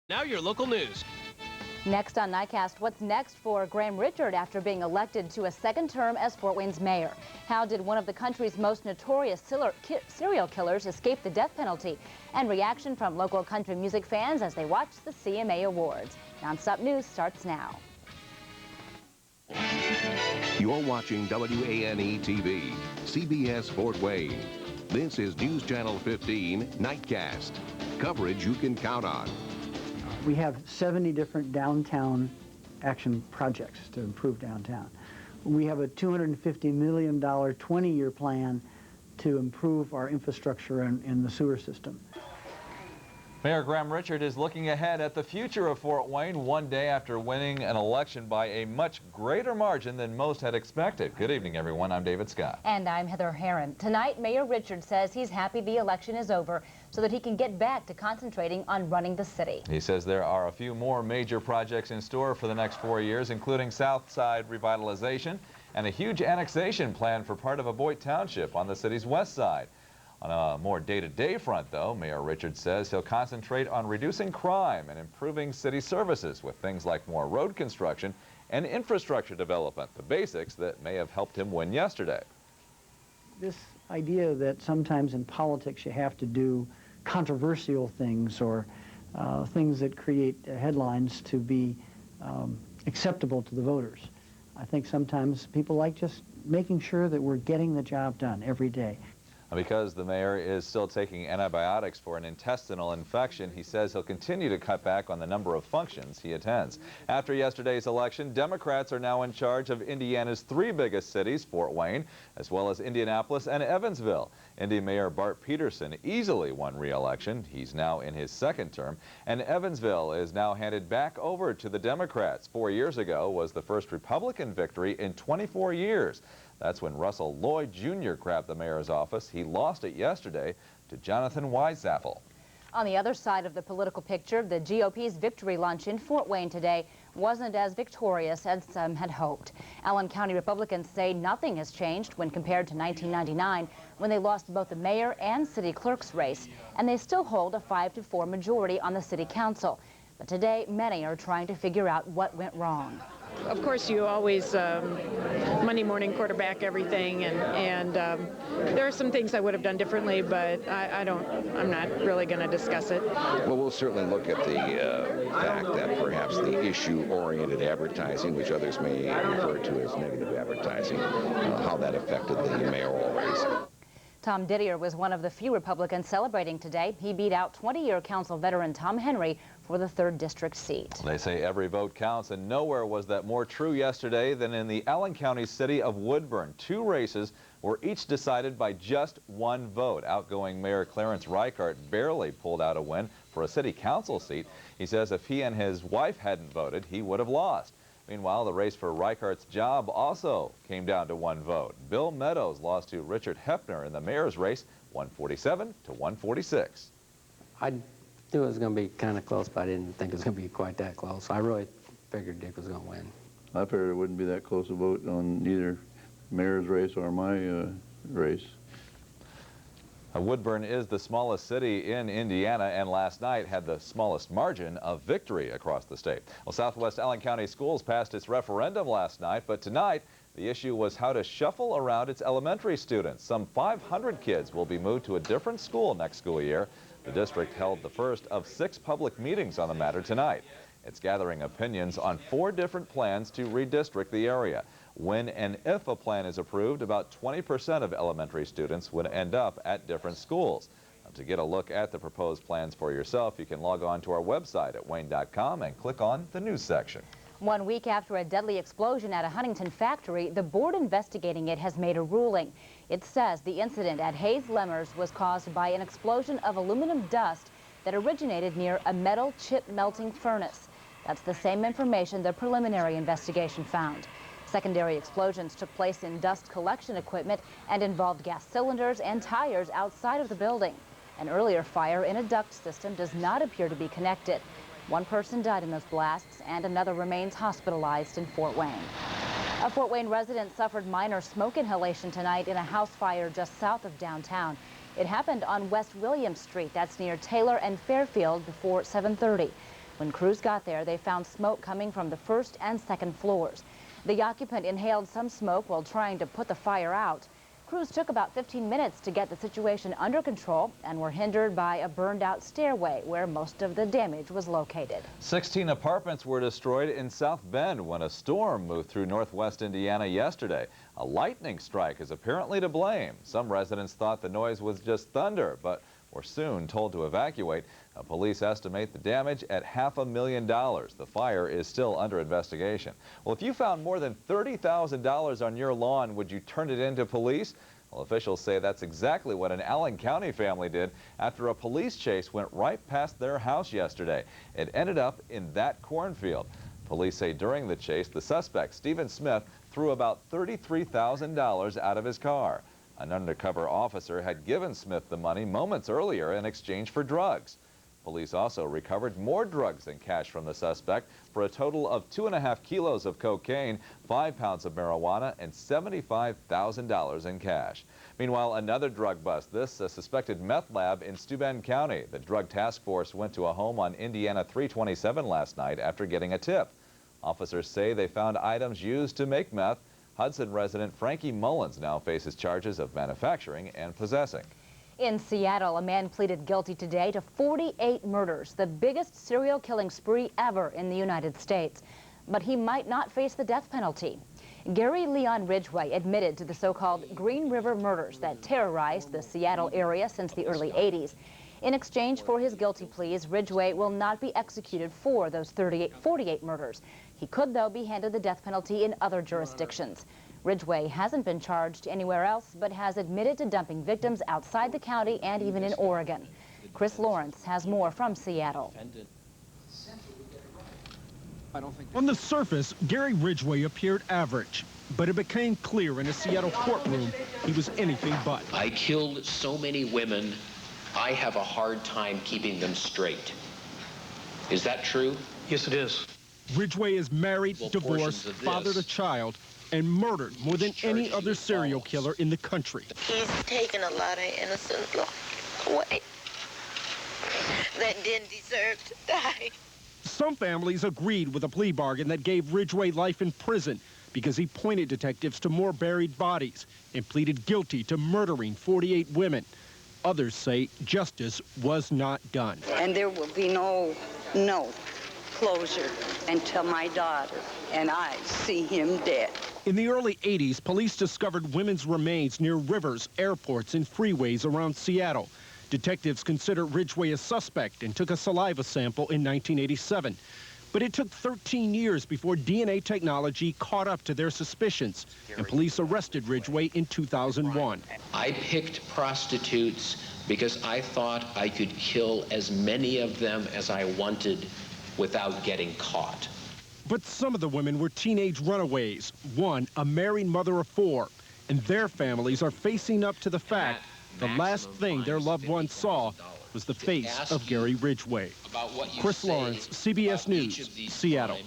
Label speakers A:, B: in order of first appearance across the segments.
A: Now your local news.
B: Next on Newscast, what's next for Graham Richard after being elected to a second term as Fort Wayne's mayor? How did one of the country's most notorious serial killers escape the death penalty? And reaction from local country music fans as they watch the CMA Awards. Nonstop News starts now.
C: You're watching WANE TV, CBS Fort Wayne. This is News Channel 15 Nightcast. Coverage you can count on.
D: We have 70 different downtown action projects to improve downtown. We have a $250 million 20-year plan to improve our infrastructure in the sewer system.
E: Mayor Graham Richard is looking ahead at the future of Fort Wayne one day after winning an election by a much greater margin than most had expected. Good evening, everyone. I'm David Scott.
B: And I'm Heather Herron. Tonight, Mayor Richard says he's happy the election is over so that he can get back to concentrating on running the city.
E: He says there are a few more major projects in store for the next 4 years, including South Side revitalization and a huge annexation plan for part of Aboit Township on the city's west side. On a more day-to-day front, though, Mayor Richard says he'll concentrate on reducing crime and improving city services with things like more road construction and infrastructure development, the basics that may have helped him win yesterday.
D: This idea that sometimes in politics you have to do controversial things or things that create headlines to be acceptable to the voters. I think sometimes people like just making sure that we're getting the job done every day.
E: Because the mayor is still taking antibiotics for an intestinal infection, he says he'll continue to cut back on the number of functions he attends. After yesterday's election, Democrats are now in charge of Indiana's 3 biggest cities, Fort Wayne, as well as Indianapolis and Evansville. Indy Mayor Bart Peterson easily won re-election. He's now in his second term, and Evansville is now handed back over to the Democrats. 4 years ago was the first Republican victory in 24 years. That's when Russell Lloyd Jr. grabbed the mayor's office. He lost it yesterday to Jonathan Weisapfel.
B: On the other side of the political picture, the GOP's victory lunch in Fort Wayne today wasn't as victorious as some had hoped. Allen County Republicans say nothing has changed when compared to 1999, when they lost both the mayor and city clerk's race, and they still hold a 5-4 majority on the city council. But today, many are trying to figure out what went wrong.
F: Of course, you always Monday morning quarterback everything, and there are some things I would have done differently, but I'm not really going to discuss it.
G: Well, we'll certainly look at the fact that perhaps the issue-oriented advertising, which others may refer to as negative advertising, how that affected the mayoral race.
B: Tom Didier was one of the few Republicans celebrating today. He beat out 20-year council veteran Tom Henry for the 3rd district seat.
E: They say every vote counts, and nowhere was that more true yesterday than in the Allen County city of Woodburn. 2 races were each decided by just 1 vote. Outgoing Mayor Clarence Reichart barely pulled out a win for a city council seat. He says if he and his wife hadn't voted, he would have lost. Meanwhile, the race for Reichart's job also came down to 1 vote. Bill Meadows lost to Richard Hepner in the mayor's race, 147 to 146.
H: I knew it was going to be kind of close, but I didn't think it was going to be quite that close. I really figured Dick was going to win.
I: I figured it wouldn't be that close a vote on either mayor's race or my race.
E: Woodburn is the smallest city in Indiana, and last night had the smallest margin of victory across the state. Well, Southwest Allen County Schools passed its referendum last night, but tonight the issue was how to shuffle around its elementary students. Some 500 kids will be moved to a different school next school year. The district held the first of 6 public meetings on the matter tonight. It's gathering opinions on 4 different plans to redistrict the area. When and if a plan is approved, about 20% of elementary students would end up at different schools. Now, to get a look at the proposed plans for yourself, you can log on to our website at WANE.com and click on the news section.
B: 1 week after a deadly explosion at a Huntington factory, the board investigating it has made a ruling. It says the incident at Hayes Lemmers was caused by an explosion of aluminum dust that originated near a metal chip melting furnace. That's the same information the preliminary investigation found. Secondary explosions took place in dust collection equipment and involved gas cylinders and tires outside of the building. An earlier fire in a duct system does not appear to be connected. 1 person died in those blasts, and another remains hospitalized in Fort Wayne. A Fort Wayne resident suffered minor smoke inhalation tonight in a house fire just south of downtown. It happened on West William Street. That's near Taylor and Fairfield before 7:30. When crews got there, they found smoke coming from the first and second floors. The occupant inhaled some smoke while trying to put the fire out. Crews took about 15 minutes to get the situation under control and were hindered by a burned-out stairway where most of the damage was located.
E: 16 apartments were destroyed in South Bend when a storm moved through northwest Indiana yesterday. A lightning strike is apparently to blame. Some residents thought the noise was just thunder, but were soon told to evacuate. Police estimate the damage at $500,000. The fire is still under investigation. Well, if you found more than $30,000 on your lawn, would you turn it in to police? Well, officials say that's exactly what an Allen County family did after a police chase went right past their house yesterday. It ended up in that cornfield. Police say during the chase, the suspect, Stephen Smith, threw about $33,000 out of his car. An undercover officer had given Smith the money moments earlier in exchange for drugs. Police also recovered more drugs and cash from the suspect for a total of 2.5 kilos of cocaine, 5 pounds of marijuana, and $75,000 in cash. Meanwhile, another drug bust. This a suspected meth lab in Steuben County. The drug task force went to a home on Indiana 327 last night after getting a tip. Officers say they found items used to make meth. Hudson resident Frankie Mullins now faces charges of manufacturing and possessing.
B: In Seattle, a man pleaded guilty today to 48 murders, the biggest serial killing spree ever in the United States. But he might not face the death penalty. Gary Leon Ridgway admitted to the so-called Green River murders that terrorized the Seattle area since the early 80s. In exchange for his guilty pleas, Ridgway will not be executed for those 48 murders. He could, though, be handed the death penalty in other jurisdictions. Ridgway hasn't been charged anywhere else, but has admitted to dumping victims outside the county and even in Oregon. Chris Lawrence has more from Seattle.
A: On the surface, Gary Ridgway appeared average, but it became clear in a Seattle courtroom he was anything but.
J: I killed so many women, I have a hard time keeping them straight. Is that true?
A: Yes, it is. Ridgway is married, divorced, fathered a child, and murdered more than any other serial killer in the country.
K: He's taken a lot of innocent life away that didn't deserve to die.
A: Some families agreed with a plea bargain that gave Ridgway life in prison because he pointed detectives to more buried bodies and pleaded guilty to murdering 48 women. Others say justice was not done.
K: And there will be no closure until my daughter and I see him dead.
A: In the early 80s, police discovered women's remains near rivers, airports, and freeways around Seattle. Detectives considered Ridgway a suspect and took a saliva sample in 1987. But it took 13 years before DNA technology caught up to their suspicions, and police arrested Ridgway in 2001.
J: I picked prostitutes because I thought I could kill as many of them as I wanted without getting caught.
A: But some of the women were teenage runaways, one a married mother of 4, and their families are facing up to the fact the last thing their loved ones saw was the face of Gary Ridgway. Chris Lawrence, CBS News, Seattle.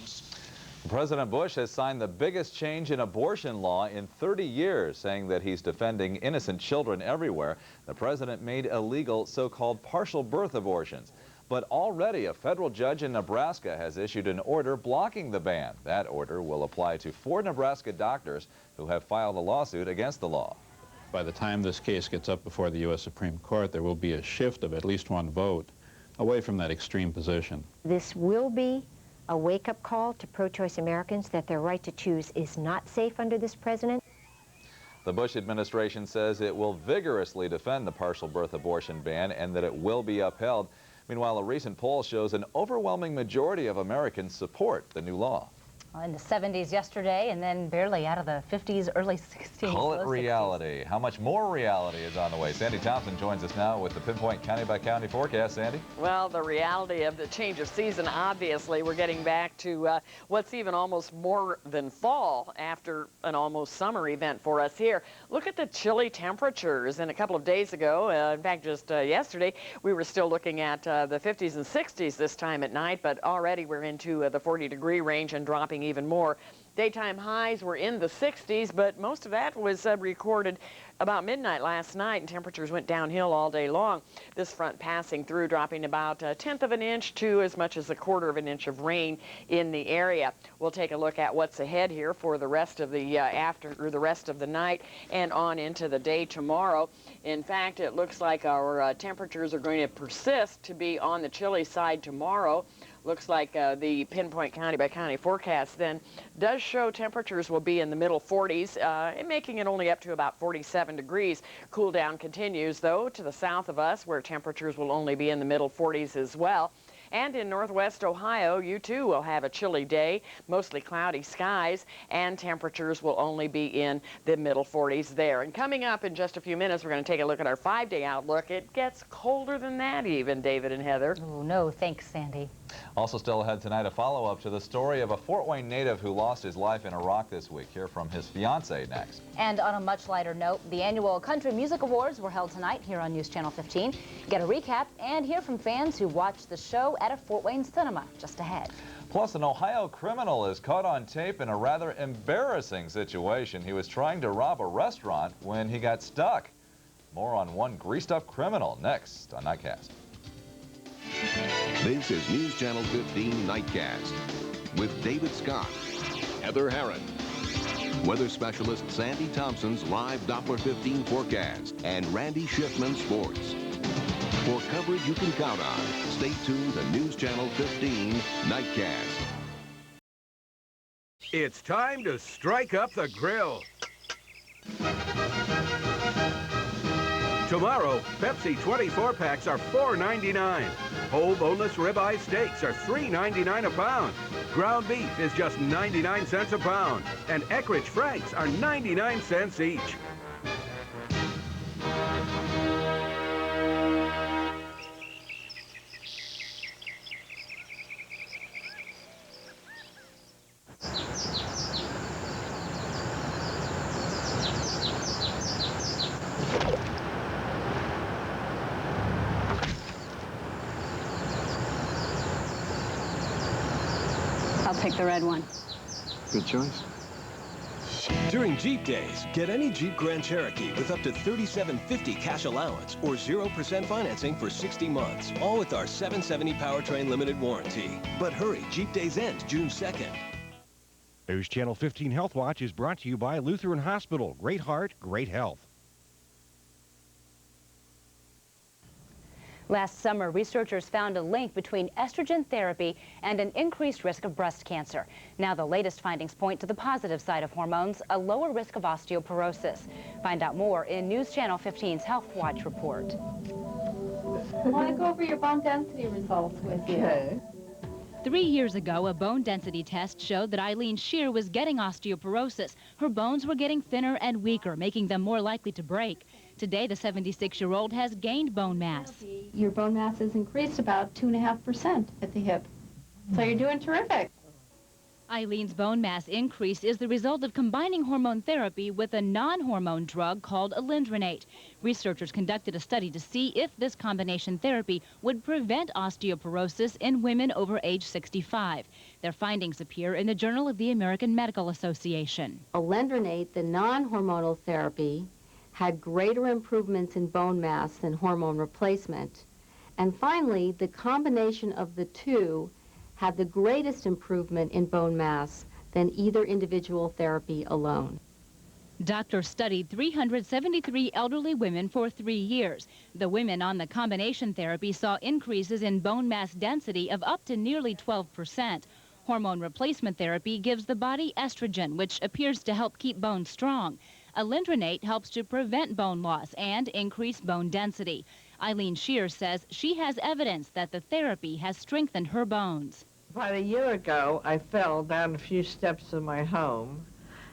E: President Bush has signed the biggest change in abortion law in 30 years, saying that he's defending innocent children everywhere. The president made illegal so-called partial birth abortions. But already a federal judge in Nebraska has issued an order blocking the ban. That order will apply to 4 Nebraska doctors who have filed a lawsuit against the law.
L: By the time this case gets up before the U.S. Supreme Court, there will be a shift of at least 1 vote away from that extreme position.
M: This will be a wake-up call to pro-choice Americans that their right to choose is not safe under this president.
E: The Bush administration says it will vigorously defend the partial birth abortion ban and that it will be upheld. Meanwhile, a recent poll shows an overwhelming majority of Americans support the new law.
B: In the 70s yesterday, and then barely out of the 50s, early 60s.
E: Call it reality. How much more reality is on the way? Sandy Thompson joins us now with the Pinpoint county-by-county forecast. Sandy?
N: Well, the reality of the change of season, obviously, we're getting back to what's even almost more than fall after an almost summer event for us here. Look at the chilly temperatures. And a couple of days ago, in fact, just yesterday, we were still looking at the 50s and 60s this time at night, but already we're into the 40-degree range and dropping dropping even more. Daytime highs were in the 60s, but most of that was recorded about midnight last night, and temperatures went downhill all day long. This front passing through, dropping about a 1/10 of an inch to as much as a 1/4 of an inch of rain in the area. We'll take a look at what's ahead here for the rest of the the rest of the night and on into the day tomorrow. In fact, it looks like our temperatures are going to persist to be on the chilly side tomorrow. Looks like the pinpoint county by county forecast then does show temperatures will be in the middle 40s, and making it only up to about 47 degrees. Cool down continues, though, to the south of us, where temperatures will only be in the middle 40s as well. And in northwest Ohio, you too will have a chilly day, mostly cloudy skies, and temperatures will only be in the middle 40s there. And coming up in just a few minutes, we're going to take a look at our 5-day outlook. It gets colder than that even, David and Heather.
B: Oh, no, thanks, Sandy.
E: Also still ahead tonight, a follow-up to the story of a Fort Wayne native who lost his life in Iraq this week. Hear from his fiancée next.
B: And on a much lighter note, the annual Country Music Awards were held tonight here on News Channel 15. Get a recap and hear from fans who watched the show at a Fort Wayne cinema just ahead.
E: Plus, an Ohio criminal is caught on tape in a rather embarrassing situation. He was trying to rob a restaurant when he got stuck. More on one greased-up criminal next on Nightcast.
C: This is News Channel 15 Nightcast with David Scott, Heather Herron, weather specialist Sandy Thompson's live Doppler 15 forecast, and Randy Schiffman Sports. For coverage you can count on, stay tuned to News Channel 15 Nightcast.
O: It's time to strike up the grill. Tomorrow, Pepsi 24-packs are $4.99. Whole boneless ribeye steaks are $3.99 a pound. Ground beef is just 99 cents a pound. And Eckrich Franks are 99 cents each.
P: I'll pick the red one.
Q: Good choice. During Jeep Days, get any Jeep Grand Cherokee with up to $3,750 cash allowance or 0% financing for 60 months, all with our 770 powertrain limited warranty. But hurry, Jeep Days end June 2nd.
R: News Channel 15 Health Watch is brought to you by Lutheran Hospital. Great heart, great health.
B: Last summer, researchers found a link between estrogen therapy and an increased risk of breast cancer. Now the latest findings point to the positive side of hormones, a lower risk of osteoporosis. Find out more in News Channel 15's Health Watch report.
S: I want to go over your bone density results with you. Okay.
T: 3 years ago, a bone density test showed that Eileen Shear was getting osteoporosis. Her bones were getting thinner and weaker, making them more likely to break. Today, the 76-year-old has gained bone mass.
S: Your bone mass has increased about 2.5% at the hip. So you're doing terrific.
T: Eileen's bone mass increase is the result of combining hormone therapy with a non-hormone drug called alendronate. Researchers conducted a study to see if this combination therapy would prevent osteoporosis in women over age 65. Their findings appear in the Journal of the American Medical Association.
U: Alendronate, the non-hormonal therapy, had greater improvements in bone mass than hormone replacement. And finally, the combination of the two had the greatest improvement in bone mass than either individual therapy alone.
T: Doctors studied 373 elderly women for 3 years. The women on the combination therapy saw increases in bone mass density of up to nearly 12%. Hormone replacement therapy gives the body estrogen, which appears to help keep bones strong. Alendronate helps to prevent bone loss and increase bone density. Eileen Shear says she has evidence that the therapy has strengthened her bones.
V: About a year ago, I fell down a few steps of my home,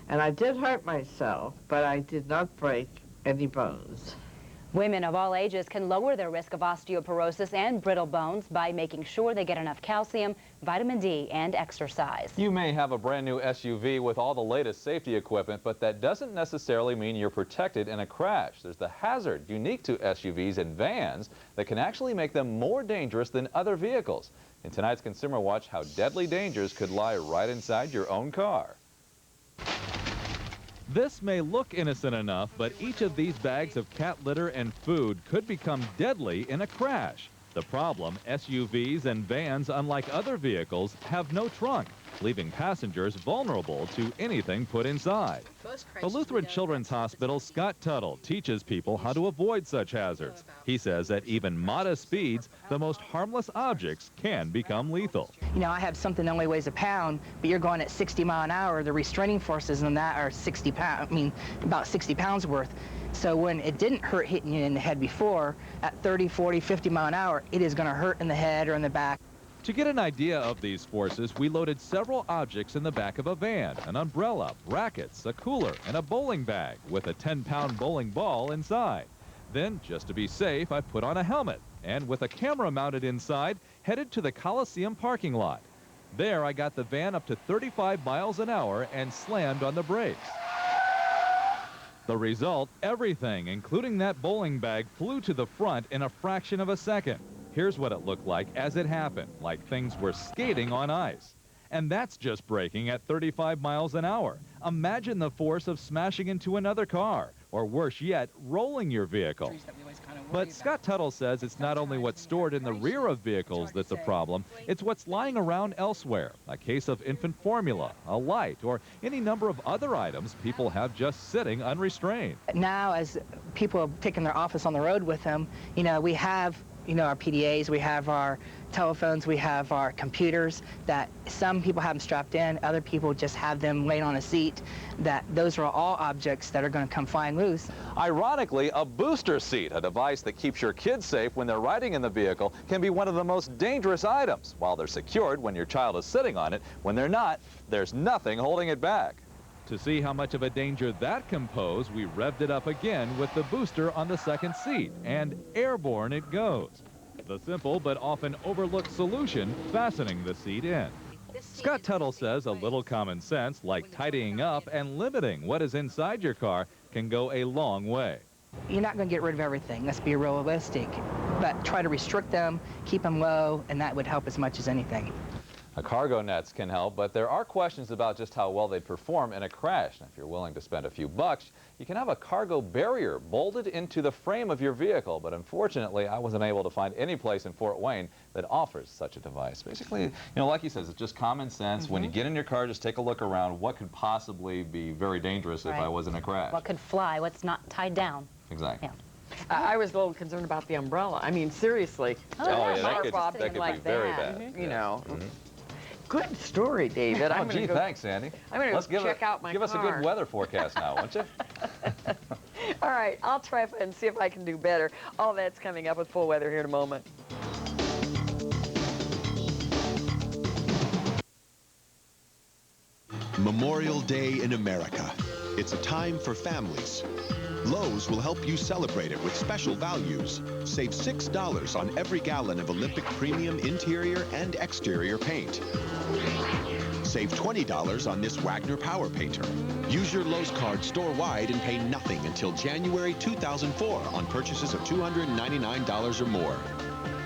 V: and I did hurt myself, but I did not break any bones.
B: Women of all ages can lower their risk of osteoporosis and brittle bones by making sure they get enough calcium, vitamin D, and exercise.
E: You may have a brand new SUV with all the latest safety equipment, but that doesn't necessarily mean you're protected in a crash. There's the hazard unique to SUVs and vans that can actually make them more dangerous than other vehicles. In tonight's Consumer Watch, how deadly dangers could lie right inside your own car.
D: This may look innocent enough, but each of these bags of cat litter and food could become deadly in a crash. The problem, SUVs and vans, unlike other vehicles, have no trunk, leaving passengers vulnerable to anything put inside. The Lutheran Children's Hospital's Scott Tuttle teaches people how to avoid such hazards. He says at even modest speeds, the most harmless objects can become lethal.
F: You know, I have something that only weighs a pound, but you're going at 60 miles an hour. The restraining forces on that are 60 pounds, about 60 pounds worth. So when it didn't hurt hitting you in the head before, at 30, 40, 50 miles an hour, it is going to hurt in the head or in the back.
D: To get an idea of these forces, we loaded several objects in the back of a van: an umbrella, brackets, a cooler, and a bowling bag with a 10-pound bowling ball inside. Then, just to be safe, I put on a helmet and, with a camera mounted inside, headed to the Coliseum parking lot. There, I got the van up to 35 miles an hour and slammed on the brakes. The result, everything, including that bowling bag, flew to the front in a fraction of a second. Here's what it looked like as it happened, like things were skating on ice. And that's just braking at 35 miles an hour. Imagine the force of smashing into another car, or worse yet, rolling your vehicle. But Scott Tuttle says it's not only what's stored in the rear of vehicles that's a problem, it's what's lying around elsewhere. A case of infant formula, a light, or any number of other items people have just sitting unrestrained.
F: Now, as people have taken their office on the road with them, you know, we have our PDAs, we have our telephones, we have our computers that some people have them strapped in, other people just have them laying on a seat, that those are all objects that are going to come flying loose.
E: Ironically, a booster seat, a device that keeps your kids safe when they're riding in the vehicle, can be one of the most dangerous items. While they're secured when your child is sitting on it, when they're not, there's nothing holding it back.
D: To see how much of a danger that can pose, we revved it up again with the booster on the second seat, and airborne it goes. The simple but often overlooked solution, fastening the seat in. Scott Tuttle says a little common sense, like tidying up and limiting what is inside your car, can go a long way.
F: You're not going to get rid of everything, let's be realistic, but try to restrict them, keep them low, and that would help as much as anything.
E: Cargo nets can help, but there are questions about just how well they'd perform in a crash. And if you're willing to spend a few bucks, you can have a cargo barrier bolted into the frame of your vehicle. But unfortunately, I wasn't able to find any place in Fort Wayne that offers such a device. Basically, you know, like he says, it's just common sense. When you get in your car, just take a look around. What could possibly be very dangerous if I was in a crash?
B: What could fly? What's not tied down?
E: Exactly.
B: Yeah.
N: I was a little concerned about the umbrella. I mean, seriously.
E: Oh yeah, that could be
N: like
E: very
N: that,
E: bad.
N: You know. Good story, David.
E: Oh, gee, thanks, Sandy.
N: I'm going to go check out my car.
E: Give us a good weather forecast now, won't you?
N: All right, I'll try and see if I can do better. All that's coming up with full weather here in a moment.
W: Memorial Day in America. It's a time for families. Lowe's will help you celebrate it with special values. Save $6 on every gallon of Olympic Premium interior and exterior paint. Save $20 on this Wagner Power Painter. Use your Lowe's card store-wide and pay nothing until January 2004 on purchases of $299 or more.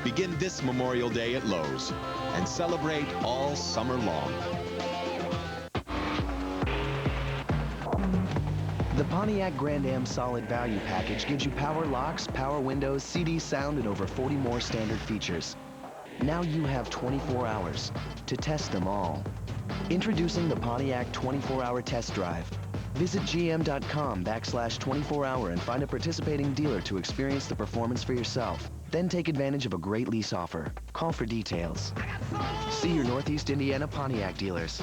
W: Begin this Memorial Day at Lowe's and celebrate all summer long.
X: The Pontiac Grand Am Solid Value Package gives you power locks, power windows, CD sound, and over 40 more standard features. Now you have 24 hours to test them all. Introducing the Pontiac 24-hour test drive. Visit gm.com/24hour and find a participating dealer to experience the performance for yourself. Then take advantage of a great lease offer. Call for details. See your Northeast Indiana Pontiac dealers.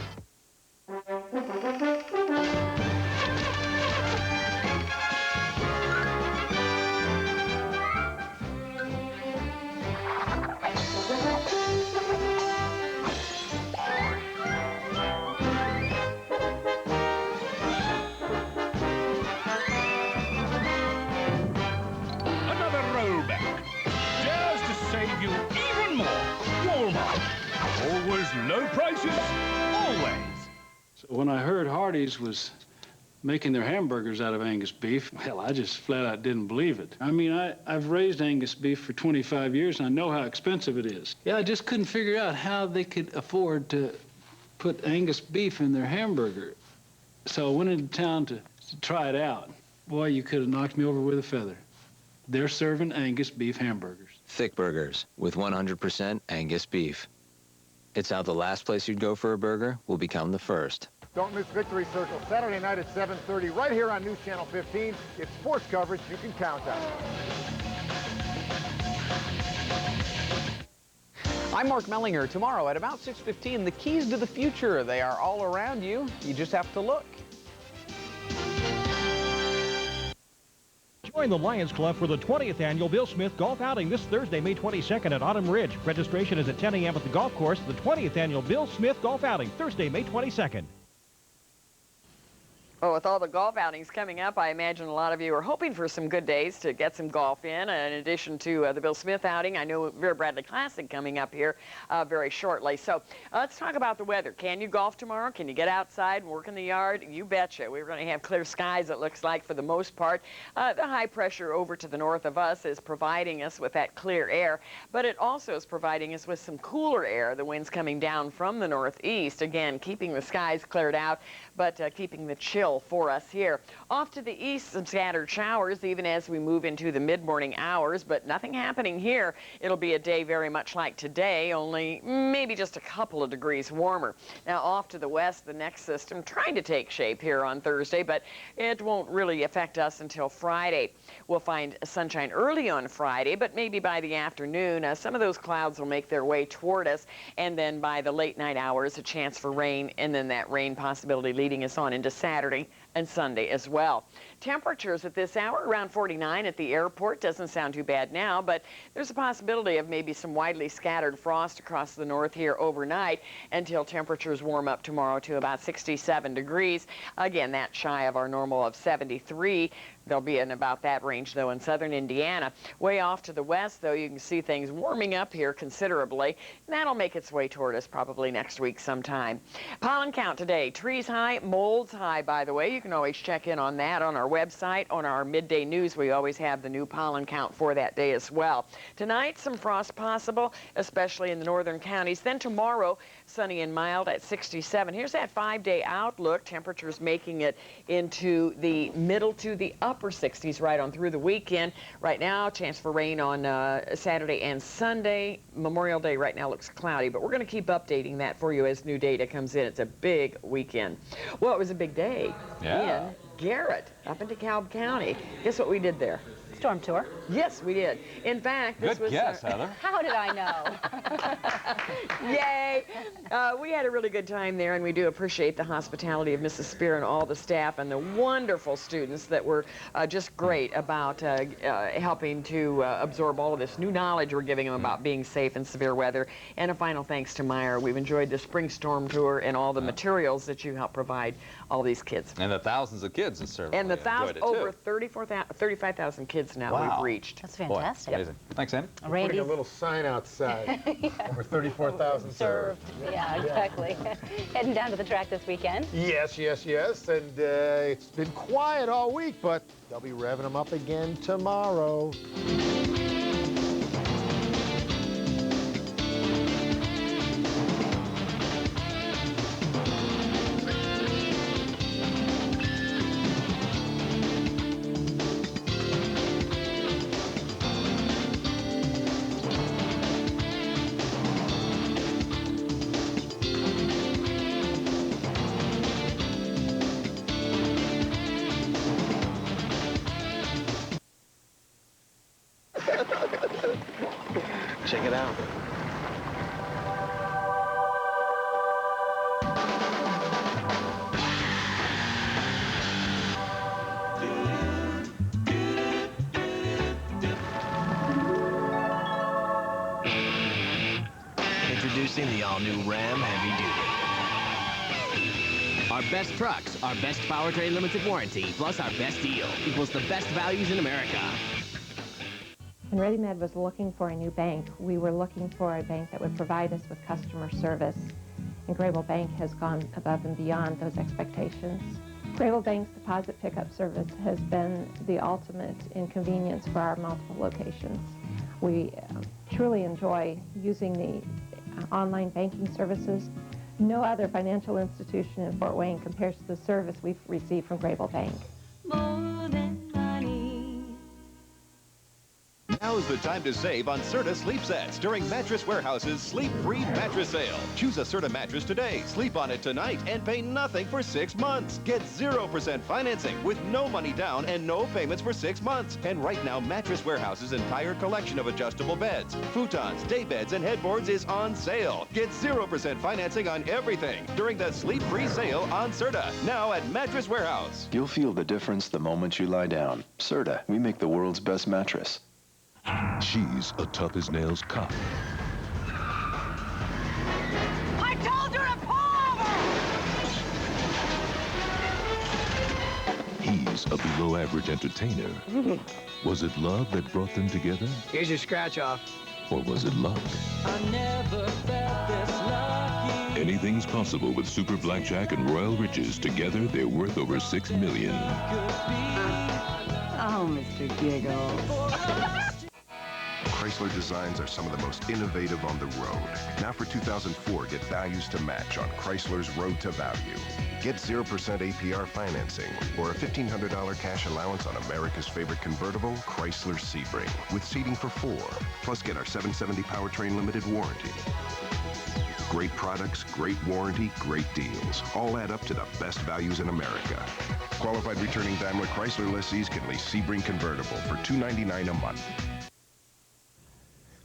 G: low prices, always.
H: So when I heard Hardee's was making their hamburgers out of Angus beef, well, I just flat out didn't believe it. I mean, I've raised Angus beef for 25 years, and I know how expensive it is. Yeah, I just couldn't figure out how they could afford to put Angus beef in their hamburger. So I went into town to try it out. Boy, you could have knocked me over with a feather. They're serving Angus beef hamburgers.
I: Thick burgers with 100% Angus beef. It's how the last place you'd go for a burger will become the first.
K: Don't miss Victory Circle, Saturday night at 7:30, right here on News Channel 15. It's sports coverage you can count on.
Y: I'm Mark Mellinger. Tomorrow at about 6:15, the keys to the future. They are all around you. You just have to look.
R: Join the Lions Club for the 20th annual Bill Smith Golf Outing this Thursday, May 22nd at Autumn Ridge. Registration is at 10 a.m. at the golf course. The 20th annual Bill Smith Golf Outing, Thursday, May 22nd.
N: Well, with all the golf outings coming up, I imagine a lot of you are hoping for some good days to get some golf in addition to the Bill Smith outing. I know Vera Bradley Classic coming up here very shortly. So let's talk about the weather. Can you golf tomorrow? Can you get outside and work in the yard? You betcha. We're going to have clear skies, it looks like, for the most part. The high pressure over to the north of us is providing us with that clear air, but it also is providing us with some cooler air. The wind's coming down from the northeast, again, keeping the skies cleared out, but keeping the chill for us here. Off to the east, some scattered showers even as we move into the mid-morning hours, but nothing happening here. It'll be a day very much like today, only maybe just a couple of degrees warmer. Now off to the west, the next system trying to take shape here on Thursday, but it won't really affect us until Friday. We'll find sunshine early on Friday, but maybe by the afternoon, some of those clouds will make their way toward us, and then by the late night hours, a chance for rain, and then that rain possibility leading us on into Saturday and Sunday as well. Temperatures at this hour around 49 at the airport. Doesn't sound too bad now, but there's a possibility of maybe some widely scattered frost across the north here overnight until temperatures warm up tomorrow to about 67 degrees. Again, that's shy of our normal of 73. They'll be in about that range, though, in southern Indiana. Way off to the west, though, you can see things warming up here considerably. That'll make its way toward us probably next week sometime. Pollen count today. Trees high, molds high, by the way. You can always check in on that on our website. On our midday news, we always have the new pollen count for that day as well. Tonight, some frost possible, especially in the northern counties. Then tomorrow, sunny and mild at 67. Here's that 5-day outlook. Temperatures making it into the middle to the upper 60s right on through the weekend. Right now, chance for rain on Saturday and Sunday. Memorial Day right now looks cloudy, but we're going to keep updating that for you as new data comes in. It's a big weekend. Well, it was a big day in Garrett, up in DeKalb County. Guess what we did there?
B: Storm tour.
N: Yes, we did. In fact, this was...
E: Good guess, Heather.
B: How did I know?
N: Yay! We had a really good time there, and we do appreciate the hospitality of Mrs. Spear and all the staff and the wonderful students that were just great about helping to absorb all of this new knowledge we're giving them about being safe in severe weather. And a final thanks to Meyer. We've enjoyed the spring storm tour and all the materials that you help provide all these kids.
E: And the thousands of kids that certainly
N: and the
E: enjoyed it,
N: over
E: too.
N: 35,000 kids now we've reached.
B: That's fantastic.
E: Boy, amazing. Thanks, Andy.
K: We're putting a little sign outside. Over 34,000 served.
B: Yeah, exactly. Heading down to the track this weekend.
K: Yes, yes, yes. And it's been quiet all week, but they'll be revving them up again tomorrow.
X: Check it out.
Q: Introducing the all-new Ram Heavy Duty. Our best trucks, our best powertrain limited warranty, plus our best deal equals the best values in America.
M: When ReadyMed was looking for a new bank, we were looking for a bank that would provide us with customer service
S: and Grable Bank has gone above and beyond those expectations. Grable Bank's deposit pickup service has been the ultimate inconvenience for our multiple locations. We truly enjoy using the online banking services. No other financial institution in Fort Wayne compares to the service we've received from Grable Bank.
A: More than money. Now's the time to save on Serta sleep sets during Mattress Warehouse's Sleep-Free Mattress Sale. Choose a Serta mattress today, sleep on it tonight, and pay nothing for 6 months. Get 0% financing with no money down and no payments for 6 months. And right now, Mattress Warehouse's entire collection of adjustable beds, futons, day beds, and headboards is on sale. Get 0% financing on everything during the Sleep-Free Sale on Serta, now at Mattress Warehouse.
X: You'll feel the difference the moment you lie down. Serta, we make the world's best mattress.
G: She's a tough-as-nails cop.
A: I told you to pull over!
G: He's a below-average entertainer. Was it love that brought them together?
C: Here's your scratch-off.
G: Or was it luck?
A: I never felt this lucky.
G: Anything's possible with Super Blackjack and Royal Riches. Together, they're worth over $6 million.
C: Oh, Mr. Giggles.
J: Chrysler designs are some of the most innovative on the road. Now for 2004, get values to match on Chrysler's Road to Value. Get 0% APR financing or a $1,500 cash allowance on America's favorite convertible, Chrysler Sebring, with seating for 4. Plus get our 770 powertrain limited warranty. Great products, great warranty, great deals. All add up to the best values in America. Qualified returning Daimler Chrysler lessees can lease Sebring convertible for $299 a month.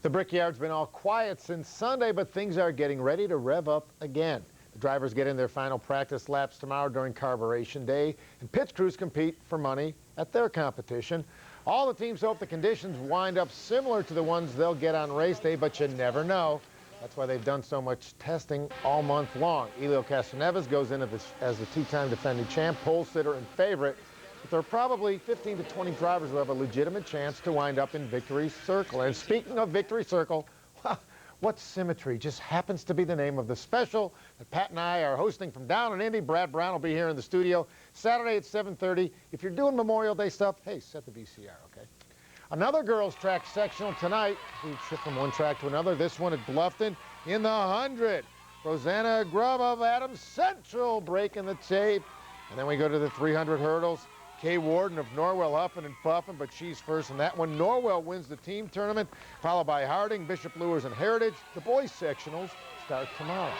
K: The Brickyard's been all quiet since Sunday, but things are getting ready to rev up again. The drivers get in their final practice laps tomorrow during Carburation Day, and pit crews compete for money at their competition. All the teams hope the conditions wind up similar to the ones they'll get on race day, but you never know. That's why they've done so much testing all month long. Elio Castroneves goes in as the two-time defending champ, pole sitter, and favorite. But there are probably 15 to 20 drivers who have a legitimate chance to wind up in Victory Circle. And speaking of Victory Circle, what symmetry just happens to be the name of the special that Pat and I are hosting from down in Indy. Brad Brown will be here in the studio Saturday at 7:30. If you're doing Memorial Day stuff, hey, set the VCR, okay? Another girls track sectional tonight. We shift from one track to another. This one at Bluffton in the 100. Rosanna Grubb of Adams Central breaking the tape. And then we go to the 300 hurdles. Kay Warden of Norwell huffing and puffing, but she's first in that one. Norwell wins the team tournament, followed by Harding, Bishop Lewis, and Heritage. The boys sectionals start tomorrow.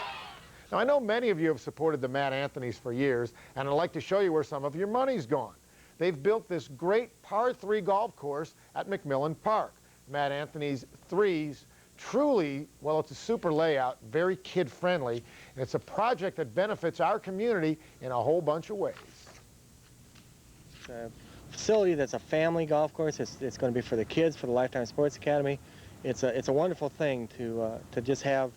K: Now, I know many of you have supported the Matt Anthonys for years, and I'd like to show you where some of your money's gone. They've built this great par 3 golf course at McMillan Park. Matt Anthony's threes, truly, well, it's a super layout, very kid-friendly, and it's a project that benefits our community in a whole bunch of ways.
L: A facility that's a family golf course. It's going to be for the kids, for the Lifetime Sports Academy. It's a wonderful thing to just have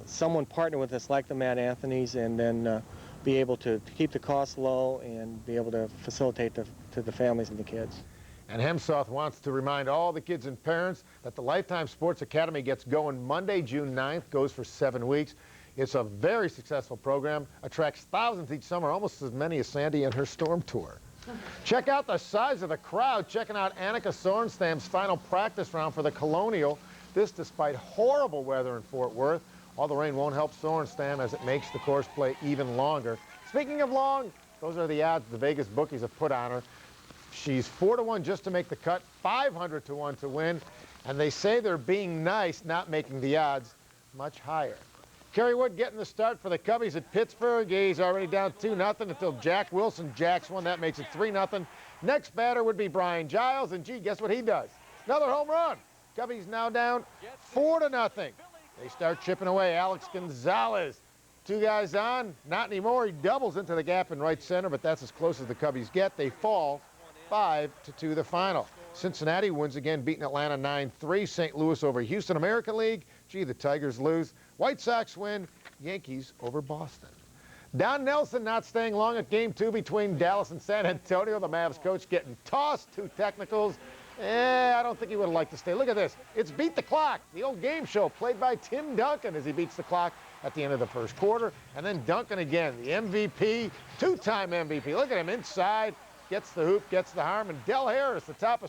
L: someone partner with us like the Matt Anthonys, and then be able to keep the costs low and be able to facilitate to the families and the kids.
K: And Hemsoth wants to remind all the kids and parents that the Lifetime Sports Academy gets going Monday, June 9th, goes for 7 weeks. It's a very successful program, attracts thousands each summer, almost as many as Sandy and her storm tour. Check out the size of the crowd checking out Annika Sorenstam's final practice round for the Colonial. This despite horrible weather in Fort Worth. All the rain won't help Sorenstam as it makes the course play even longer. Speaking of long, those are the odds the Vegas bookies have put on her. She's 4-1 just to make the cut, 500-1 to win, and they say they're being nice, not making the odds much higher. Kerry Wood getting the start for the Cubbies at Pittsburgh. He's already down 2-0 until Jack Wilson jacks one. That makes it 3-0. Next batter would be Brian Giles, and gee, guess what he does? Another home run. Cubbies now down 4-0. They start chipping away. Alex Gonzalez, 2 guys on, not anymore. He doubles into the gap in right center, but that's as close as the Cubbies get. They fall 5-2 the final. Cincinnati wins again, beating Atlanta 9-3. St. Louis over Houston. American League, gee, the Tigers lose. White Sox win, Yankees over Boston. Don Nelson not staying long at Game 2 between Dallas and San Antonio. The Mavs coach getting tossed, 2 technicals. I don't think he would have liked to stay. Look at this. It's Beat the Clock, the old game show played by Tim Duncan as he beats the clock at the end of the first quarter. And then Duncan again, the MVP, two-time MVP. Look at him inside, gets the hoop, gets the harm, and Del Harris, the top of